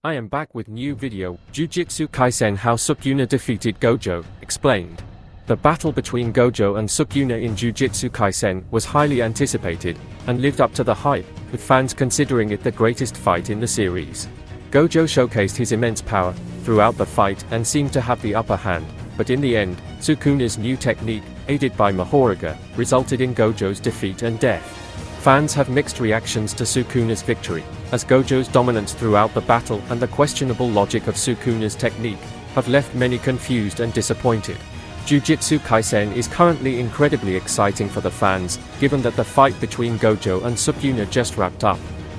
I am back with new video, Jujutsukaisen How Sukuna Defeated Gojo, Explained. The battle between Gojo and Sukuna in Jujutsukaisen was highly anticipated, and lived up to the hype, with fans considering it the greatest fight in the series. Gojo showcased his immense power throughout the fight and seemed to have the upper hand, but in the end, Sukuna's new technique, aided by Mahoraga, resulted in Gojo's defeat and death. Fans have mixed reactions to Sukuna's victory, as Gojo's dominance throughout the battle and the questionable logic of Sukuna's technique have left many confused and disappointed. Jujutsukaisen is currently incredibly exciting for the fans, given that the fight between Gojo and Sukuna just wrapped up.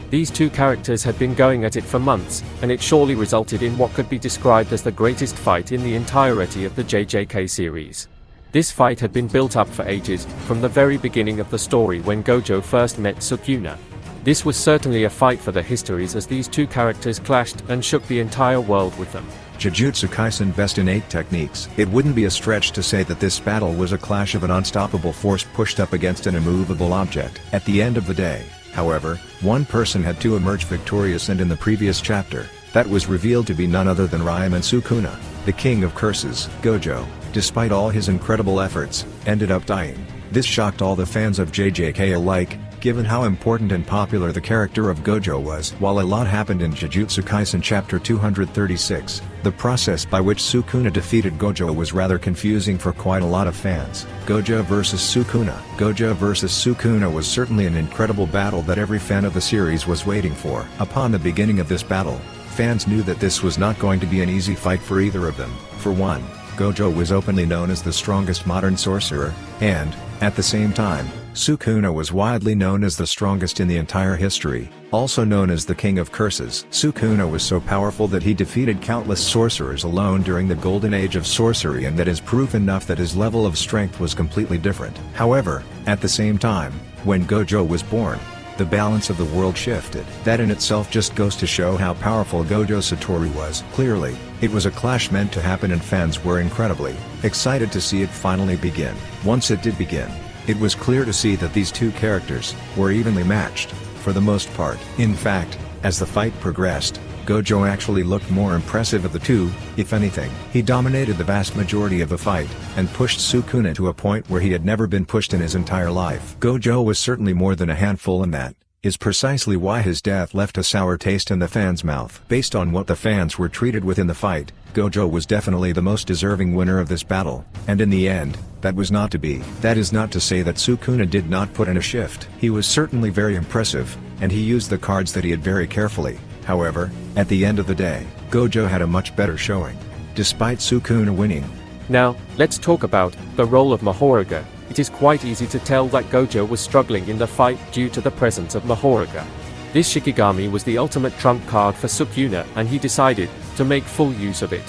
These two characters had been going at it for months, and it surely resulted in what could be described as the greatest fight in the entirety of the JJK series. This fight had been built up for ages, from the very beginning of the story when Gojo first met Sukuna. This was certainly a fight for the histories as these two characters clashed and shook the entire world with them. Jujutsukaisen best in 8 techniques. It wouldn't be a stretch to say that this battle was a clash of an unstoppable force pushed up against an immovable object. At the end of the day, however, one person had to emerge victorious, and in the previous chapter, that was revealed to be none other than Rhyme and Sukuna, the king of curses. Gojo, despite all his incredible efforts, ended up dying. This shocked all the fans of JJK alike, given how important and popular the character of Gojo was. While a lot happened in Jujutsukaisen chapter 236, the process by which Sukuna defeated Gojo was rather confusing for quite a lot of fans. Gojo vs Sukuna. Gojo vs Sukuna was certainly an incredible battle that every fan of the series was waiting for. Upon the beginning of this battle, fans knew that this was not going to be an easy fight for either of them. For one, Gojo was openly known as the strongest modern sorcerer, and, at the same time, Sukuna was widely known as the strongest in the entire history, also known as the king of curses. Sukuna was so powerful that he defeated countless sorcerers alone during the golden age of sorcery, and that is proof enough that his level of strength was completely different. However, at the same time, when Gojo was born, the balance of the world shifted. That in itself just goes to show how powerful Gojo Satori was. Clearly, it was a clash meant to happen, and fans were incredibly excited to see it finally begin. Once it did begin, it was clear to see that these two characters were evenly matched, for the most part. In fact, as the fight progressed, Gojo actually looked more impressive of the two. If anything, he dominated the vast majority of the fight, and pushed Sukuna to a point where he had never been pushed in his entire life. Gojo was certainly more than a handful, and that is precisely why his death left a sour taste in the fans' mouth. Based on what the fans were treated with in the fight, Gojo was definitely the most deserving winner of this battle, and in the end, that was not to be. That is not to say that Sukuna did not put in a shift. He was certainly very impressive, and he used the cards that he had very carefully. However, at the end of the day, Gojo had a much better showing, despite Sukuna winning. Now, let's talk about the role of Mahoraga. It is quite easy to tell that Gojo was struggling in the fight due to the presence of Mahoraga. This Shikigami was the ultimate trump card for Sukuna, and he decided to make full use of it.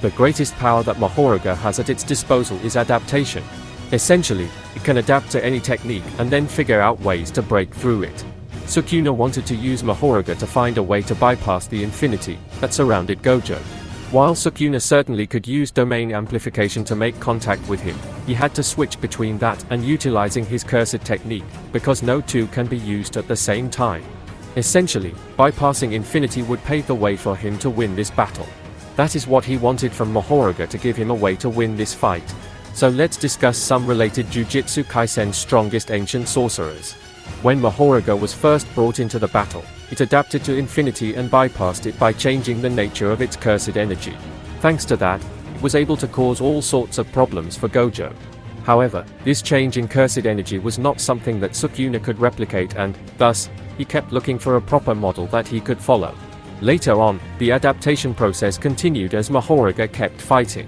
The greatest power that Mahoraga has at its disposal is adaptation. Essentially, it can adapt to any technique and then figure out ways to break through it. Sukuna wanted to use Mahoraga to find a way to bypass the infinity that surrounded Gojo. While Sukuna certainly could use domain amplification to make contact with him, he had to switch between that and utilizing his cursed technique, because no two can be used at the same time. Essentially, bypassing infinity would pave the way for him to win this battle. That is what he wanted from Mahoraga, to give him a way to win this fight. So let's discuss some related Jujutsu strongest ancient sorcerers. When Mahoraga was first brought into the battle, it adapted to infinity and bypassed it by changing the nature of its cursed energy. Thanks to that, it was able to cause all sorts of problems for Gojo. However, this change in cursed energy was not something that Sukuna could replicate, and, thus, he kept looking for a proper model that he could follow. Later on, the adaptation process continued as Mahoraga kept fighting.